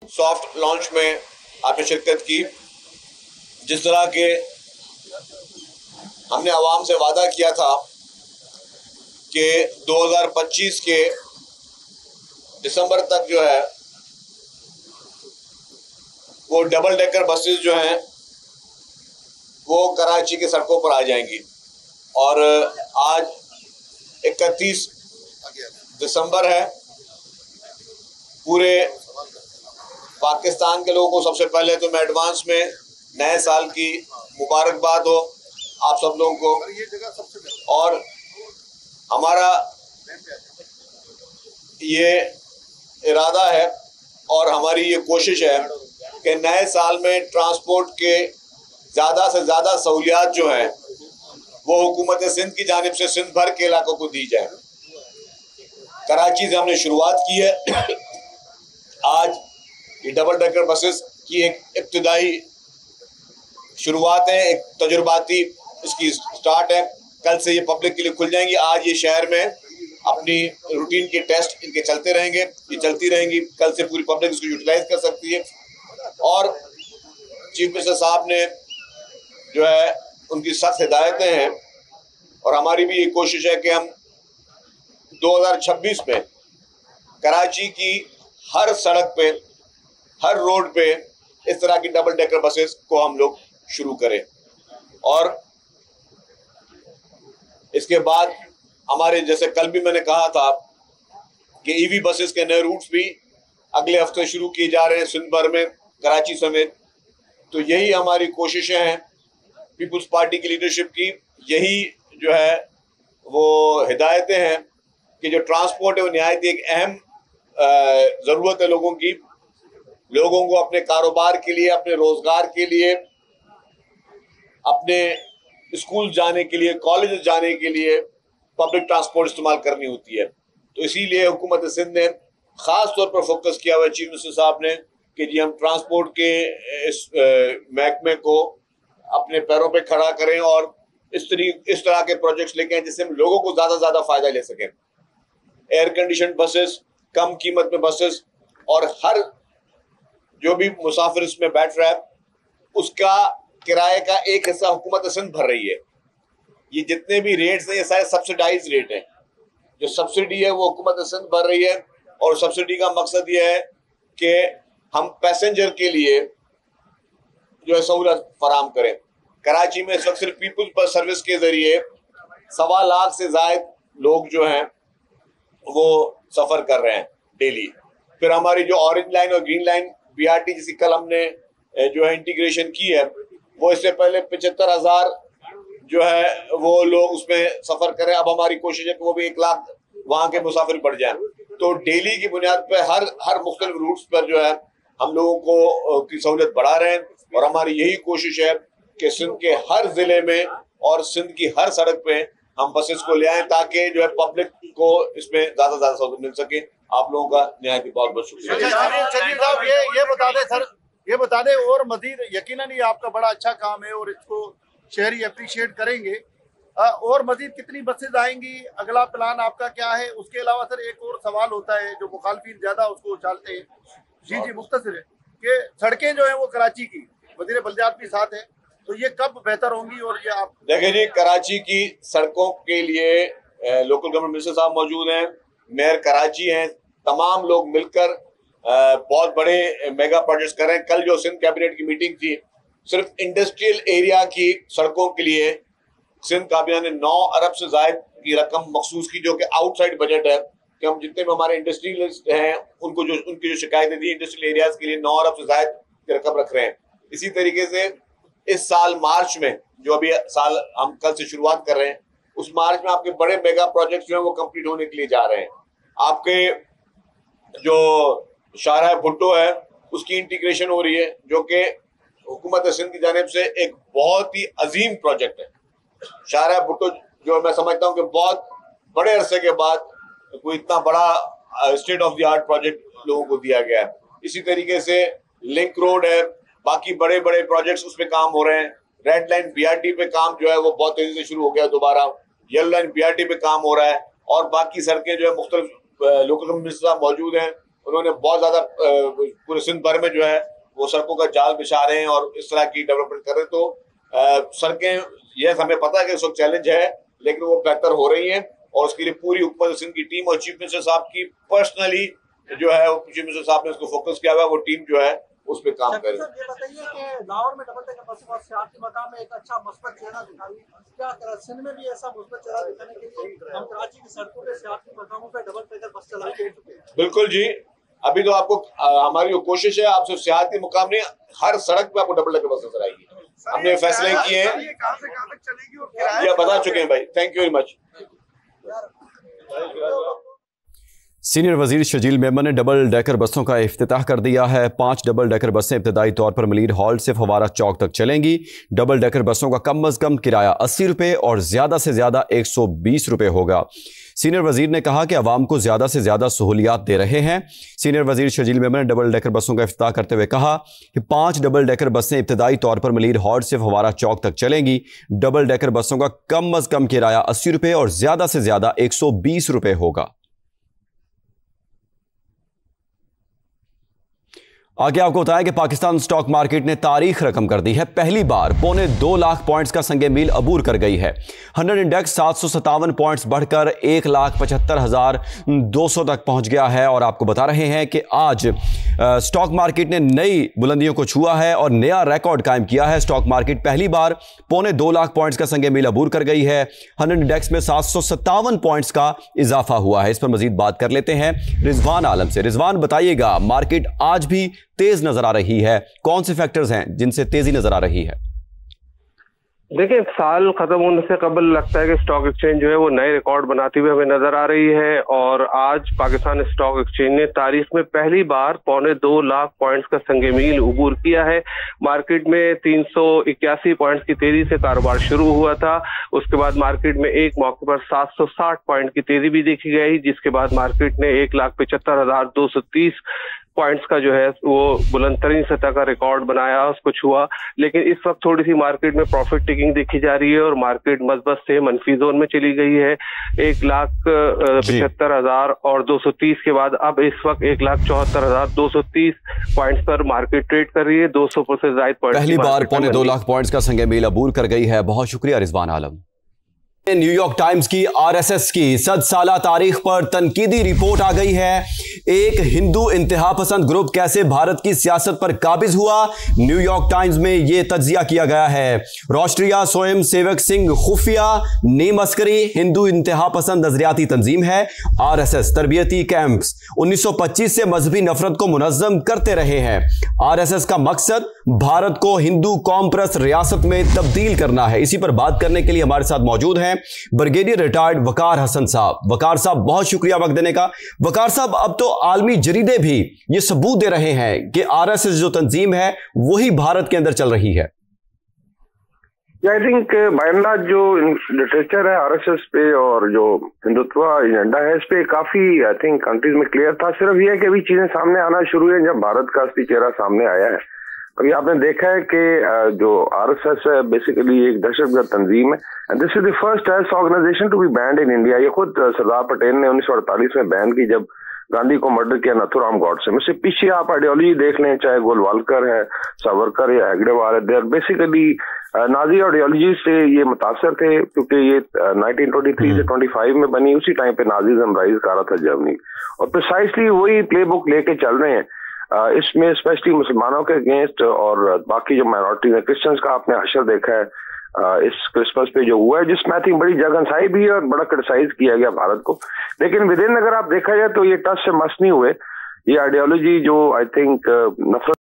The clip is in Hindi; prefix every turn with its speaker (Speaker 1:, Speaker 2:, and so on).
Speaker 1: सॉफ्ट लॉन्च में आपने शिरकत की। जिस तरह के हमने आवाम से वादा किया था कि 2025 के दिसंबर तक जो है वो डबल डेकर बसेस जो हैं वो कराची के सड़कों पर आ जाएंगी। और आज 31 दिसंबर है। पूरे पाकिस्तान के लोगों को सबसे पहले तो मैं एडवांस में नए साल की मुबारकबाद हो आप सब लोगों को। और हमारा ये इरादा है और हमारी ये कोशिश है कि नए साल में ट्रांसपोर्ट के ज़्यादा से ज़्यादा सहूलियात जो हैं वो हुकूमत सिंध की जानिब से सिंध भर के इलाकों को दी जाए। कराची से हमने शुरुआत की है। आज ये डबल डेकर बसेस की एक इब्तिदाई शुरुआत है, एक तजुर्बाती इसकी स्टार्ट है। कल से ये पब्लिक के लिए खुल जाएंगी। आज ये शहर में अपनी रूटीन के टेस्ट इनके चलते रहेंगे, ये चलती रहेंगी। कल से पूरी पब्लिक इसको यूटिलाइज कर सकती है। और चीफ मिनिस्टर साहब ने जो है उनकी सख्त हिदायतें हैं और हमारी भी ये कोशिश है कि हम 2026 में कराची की हर सड़क पे, हर रोड पे इस तरह की डबल डेकर बसेस को हम लोग शुरू करें। और इसके बाद हमारे, जैसे कल भी मैंने कहा था कि ईवी बसेस के नए रूट्स भी अगले हफ्ते शुरू किए जा रहे हैं सिंध भर में, कराची समेत। तो यही हमारी कोशिशें हैं पीपुल्स पार्टी की लीडरशिप की। यही जो है वो हिदायतें हैं कि जो ट्रांसपोर्ट है वो निहायत एक अहम ज़रूरत है लोगों की। लोगों को अपने कारोबार के लिए, अपने रोजगार के लिए, अपने स्कूल जाने के लिए, कॉलेज जाने के लिए पब्लिक ट्रांसपोर्ट इस्तेमाल करनी होती है। तो इसीलिए हुकूमत सिंध ने ख़ास तौर पर फोकस किया हुआ है, चीफ मिनिस्टर साहब ने, कि जी हम ट्रांसपोर्ट के इस महकमे को अपने पैरों पे खड़ा करें और इस तरह के प्रोजेक्ट्स लेके आए जिससे हम लोगों को ज़्यादा से ज़्यादा फ़ायदा ले सकें। एयर कंडीशन बसेस, कम कीमत में बसेस, और हर जो भी मुसाफिर इसमें बैठ रहा है उसका किराए का एक हिस्सा हुकूमत सिंध भर रही है। ये जितने भी रेट्स हैं ये सारे सब्सिडाइज रेट हैं। जो सब्सिडी है वो हुकूमत सिंध भर रही है और सब्सिडी का मकसद ये है कि हम पैसेंजर के लिए जो है सहूलत फराम करें। कराची में इस वक्त सिर्फ पीपुल्स बस सर्विस के जरिए 1.25 लाख से ज़ायद लोग जो हैं वो सफ़र कर रहे हैं डेली। फिर हमारी जो ऑरेंज लाइन और ग्रीन लाइन BRT जिसकी कल हमने जो है इंटीग्रेशन की है, वो इससे पहले 75,000 जो है वो लोग उसमें सफ़र करें। अब हमारी कोशिश है कि वो भी 1 लाख वहाँ के मुसाफिर बढ़ जाएं। तो डेली की बुनियाद पर हर मुख्तलिफ रूट्स पर जो है हम लोगों को की सहूलियत बढ़ा रहे हैं। और हमारी यही कोशिश है कि सिंध के हर ज़िले में और सिंध की हर सड़क पे हम बसेस को ले आएं ताकि जो है पब्लिक को इसमें ज़्यादा से ज़्यादा सहूलत मिल सके। आप लोगों का निहायत बहुत बहुत शुक्रिया।
Speaker 2: साहब ये बता दें सर, ये बता दें और मजीद, यकीनन ये आपका बड़ा अच्छा काम है और इसको शहरी अप्रिशिएट करेंगे। और मजीद कितनी बसेज आएंगी, अगला प्लान आपका क्या है? उसके अलावा सर एक और सवाल होता है जो मुखालफिन ज्यादा उसको उछालते हैं, जी मुख्तसर है, कि सड़कें जो है वो कराची की वज़ीर बल्दियात भी साथ है, तो ये कब बेहतर होंगी? और ये आप
Speaker 1: देखिए जी, कराची की सड़कों के लिए लोकल गवर्नमेंट मिनिस्टर साहब मौजूद हैं, मेयर कराची हैं, तमाम लोग मिलकर बहुत बड़े मेगा प्रोजेक्ट्स कर रहे हैं। कल जो सिंध कैबिनेट की मीटिंग थी, सिर्फ इंडस्ट्रियल एरिया की सड़कों के लिए सिंध काबीना ने 9 अरब से ज़ायद की रकम मखसूस की, जो कि आउटसाइड बजट है। कि हम जितने भी हमारे इंडस्ट्रियलिस्ट हैं उनकी जो शिकायतें थी, इंडस्ट्रियल एरियाज के लिए 9 अरब से ज़ायद की रकम रख रहे हैं। इसी तरीके से इस साल मार्च में, जो अभी साल हम कल से शुरुआत कर रहे हैं, उस मार्च में आपके बड़े मेगा प्रोजेक्ट्स जो हैं वो कंप्लीट होने के लिए जा रहे हैं। आपके जो शाहराह भुट्टो है उसकी इंटीग्रेशन हो रही है, जो कि हुकूमत सिंध की जानिब से एक बहुत ही अजीम प्रोजेक्ट है। शाहराह भुट्टो जो मैं समझता हूँ कि बहुत बड़े अरसे के बाद कोई इतना बड़ा state of the art project लोगों को दिया गया है। इसी तरीके से लिंक रोड है, बाकी बड़े बड़े प्रोजेक्ट्स उस पर काम हो रहे हैं। रेड लाइन BRT पे काम जो है वो बहुत तेजी से शुरू हो गया दोबारा। येलो लाइन BRT पे काम हो रहा है और बाकी सड़कें जो है मुख्तलिफ लोकल गवर्नमेंट साहब मौजूद हैं उन्होंने बहुत ज्यादा पूरे सिंध भर में जो है वो सड़कों का जाल बिछा रहे हैं और इस तरह की डेवलपमेंट कर रहे हैं। तो सड़कें, यह हमें पता है कि इस वक्त चैलेंज है, लेकिन वो बेहतर हो रही हैं और उसके लिए पूरी हुकूमत सिंध की टीम और चीफ मिनिस्टर साहब की पर्सनली जो है चीफ मिनिस्टर साहब ने उसको फोकस किया हुआ है, वो टीम जो है उस पर काम करे।
Speaker 3: ये बताइए कि लाहौर में डबल डेकर बसें और सियासी मकाम में एक अच्छा मुस्बत चेहरा दिखाई, क्या सिंध में भी ऐसा मुस्बत चेहरा दिखाने के लिए हम कराची की सड़कों पे सियासी मकामों पे डबल डेकर बस चलाएंगे?
Speaker 1: बिल्कुल जी, अभी तो आपको हमारी जो कोशिश है, आप सिर्फ सियाती मुकाम नहीं, हर सड़क पे आपको डबल डेकर बस नजर आएगी। हमने फैसले किए हैं, ये बता चुके हैं भाई। Thank you very much.
Speaker 4: Senior वजीर शजील मेमन ने डबल डेकर बसों का इफ्तिताह कर दिया है। 5 डबल डेकर बसें इब्तदाई तौर पर मलीर हॉल्ट से फवारा चौक तक चलेंगी। डबल डेकर बसों का कम अज़ कम किराया 80 रुपये और ज़्यादा से ज़्यादा 120 रुपये होगा। सीनियर वजीर ने कहा कि अवाम को ज़्यादा से ज़्यादा सहूलियात दे रहे हैं। सीनियर वजीर शजील मेमन ने डबल डेकर बसों का इफ्तिताह करते हुए कहा कि 5 डबल डेकर बसें इब्तदाई तौर पर मलीर हॉल्ट से फवारा चौक तक चलेंगी। डबल डेकर बसों का कम अज़ कम किराया 80 रुपये और ज़्यादा से ज़्यादा 120 रुपये होगा। आगे आपको बताया कि पाकिस्तान स्टॉक मार्केट ने तारीख रकम कर दी है। पहली बार 2.25 लाख पॉइंट्स का संगे मील अबूर कर गई है। 100 इंडेक्स 757 पॉइंट्स बढ़कर 1,75,200 तक पहुंच गया है। और आपको बता रहे हैं कि आज स्टॉक मार्केट ने नई बुलंदियों को छुआ है और नया रिकॉर्ड कायम किया है। स्टॉक मार्केट पहली बार 2.25 लाख पॉइंट्स का संगे मील अबूर कर गई है। 100 इंडेक्स में 757 पॉइंट्स का इजाफा हुआ है। इस पर मजीद बात कर लेते हैं रिजवान आलम से। रिजवान, बताइएगा, मार्केट आज भी तेज नजर आ रही है, कौन से फैक्टर्स हैं जिनसे तेजी नजर आ रही है?
Speaker 5: देखिए, साल खत्म होने से कबल लगता है कि स्टॉक एक्सचेंज जो है वो नए रिकॉर्ड बनाती हुई हमें नजर आ रही है। और आज पाकिस्तान स्टॉक एक्सचेंज ने तारीख में पहली बार 2.25 लाख पॉइंट्स का संगे मील उबूर किया है। मार्केट में 381 पॉइंट्स की तेजी से कारोबार शुरू हुआ था। उसके बाद मार्केट में एक मौके पर 760 पॉइंट की तेजी भी देखी गई, जिसके बाद मार्केट ने 1,75,230 पॉइंट्स का जो है वो बुलंदतरीन सतह का रिकॉर्ड बनाया, उसको छुआ। लेकिन इस वक्त थोड़ी सी मार्केट में प्रॉफिट टेकिंग देखी जा रही है और मार्केट मजबत से मनफी जोन में चली गई है। 1,75,230 के बाद अब इस वक्त 1,74,230 पॉइंट्स पर मार्केट ट्रेड कर रही है। 200 से ज्यादा पॉइंट,
Speaker 4: पहली बार 2.25 लाख पॉइंट्स का संगे मील अबूर कर गई है। बहुत शुक्रिया रिजवान आलम। न्यूयॉर्क टाइम्स की आरएसएस की 100 साला तारीख पर तनकीदी रिपोर्ट आ गई है। एक हिंदू इंतहा पसंद ग्रुप कैसे भारत की सियासत पर काबिज हुआ, न्यूयॉर्क टाइम्स में यह तज्जिया किया गया है। राष्ट्रीय स्वयं सेवक सिंह खुफिया नीम अस्करी हिंदू इंतहा पसंद नजरियाती तंजीम है। आरएसएस तरबियती कैंप्स 1925 से मजहबी नफरत को मुनज़्ज़म करते रहे हैं। आरएसएस का मकसद भारत को हिंदू कौम परस्त रियासत में तब्दील करना है। इसी पर बात करने के लिए हमारे साथ मौजूद हैं ब्रिगेडियर रिटायर्ड वकार हसन साहब। वकार साहब, बहुत शुक्रिया वक्त देने का। वकार साहब, अब तो आलमी जरीदे भी ये सबूत दे रहे हैं कि आरएसएस जो तंजीम है वही भारत के अंदर चल रही है।
Speaker 5: I think by and large जो लिटरेचर है आरएसएस पे और जो हिंदुत्व एजेंडा है, इस पे काफी आई थिंक कंट्रीज में क्लियर था। सिर्फ ये है कि अभी चीजें सामने आना शुरू है जब भारत का असली चेहरा सामने आया है। अभी आपने देखा है कि जो आरएसएस है बेसिकली एक दहशतगर्द तंजीम है and this is the first terrorist organisation to be banned in India. ये खुद सरदार पटेल ने 1948 में बैन की जब गांधी को मर्डर किया नथुराम गॉडसे। उससे पीछे आप आइडियोलॉजी देख लें, चाहे गोलवालकर है, सावरकर या हेगड़ेवाल है, they are basically Nazi ideology से ये मुतासर थे, क्योंकि ये 1923 से 25 में बनी। उसी टाइम पे नाजिज्म राइज कर रहा था जर्मनी, और प्रिसाइसली वही प्ले बुक लेके चल रहे हैं। इसमें स्पेशली मुसलमानों के अगेंस्ट और बाकी जो माइनॉरिटीज है, क्रिश्चियंस का आपने हशर देखा है इस क्रिसमस पे जो हुआ है, जिसमें आई थिंक बड़ी जगनसाई भी है और बड़ा क्रिटिसाइज किया गया भारत को। लेकिन विद इन अगर आप देखा जाए तो ये टच से मस नहीं हुए। ये आइडियोलॉजी जो आई थिंक नफरत